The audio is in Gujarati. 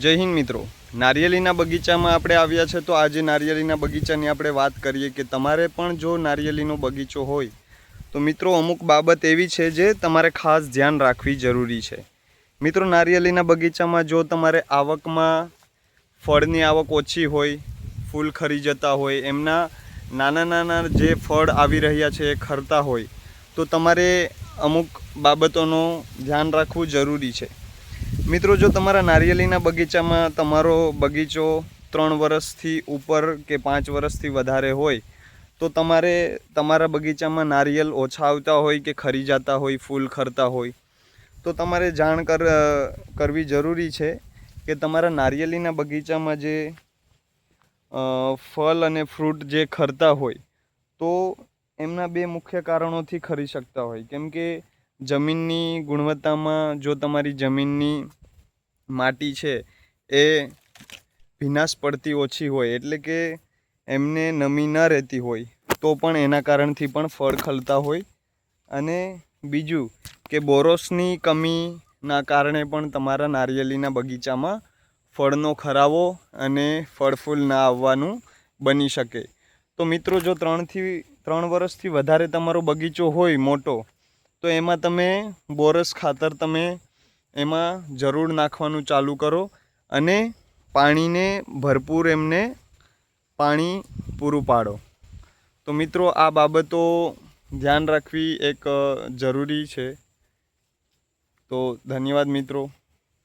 જય હિન્દ મિત્રો, નારિયેળીના બગીચામાં આપણે આવ્યા છે. તો આજે નારિયેળીના બગીચાની આપણે વાત કરીએ કે તમારે પણ જો નારિયેળીનો બગીચો હોય તો મિત્રો અમુક બાબત એવી છે જે તમારે ખાસ ધ્યાન રાખવી જરૂરી છે. મિત્રો, નારિયેળીના બગીચામાં જો તમારે આવકમાં ફળની આવક ઓછી હોય, ફૂલ ખરી જતા હોય, એમના નાના નાના જે ફળ આવી રહ્યા છે એ ખરતા હોય, તો તમારે અમુક બાબતોનું ધ્યાન રાખવું જરૂરી છે. મિત્રો, જો તમારા નારિયેળીના બગીચામાં તમારો બગીચો 3 વર્ષથી ઉપર કે 5 વર્ષથી વધારે હોય તો તમારે તમારા બગીચામાં નારિયેળ ઓછા આવતા હોય કે ખરી જતા હોય, ફૂલ ખરતા હોય, તો તમારે જાણ કરવી જરૂરી છે કે તમારા નારિયેળીના બગીચામાં જે ફળ અને ફ્રૂટ જે ખરતા હોય તો એમના 2 મુખ્ય કારણોથી ખરી શકતા હોય. કેમ કે જમીનની ગુણવત્તામાં જો તમારી જમીનની માટી છે એ ભીનાશ પડતી ઓછી હોય, એટલે કે એમને નમી ન રહેતી હોય, તો પણ એના કારણથી પણ ફળ ખલતા હોય. અને બીજું કે બોરોસની કમીના કારણે પણ તમારા નારિયેળીના બગીચામાં ફળનો ખરાવો અને ફળ ફૂલ ના આવવાનું બની શકે. તો મિત્રો, જો 3 વર્ષથી વધારે તમારો બગીચો હોય મોટો, તો એમાં તમે બોરસ ખાતર તમે એમાં જરૂર નાખવાનું ચાલુ કરો અને પાણીને ભરપૂર એમને પાણી પૂરું પાડો. તો મિત્રો, આ બાબતો ધ્યાન રાખવી એક જરૂરી છે. તો ધન્યવાદ મિત્રો.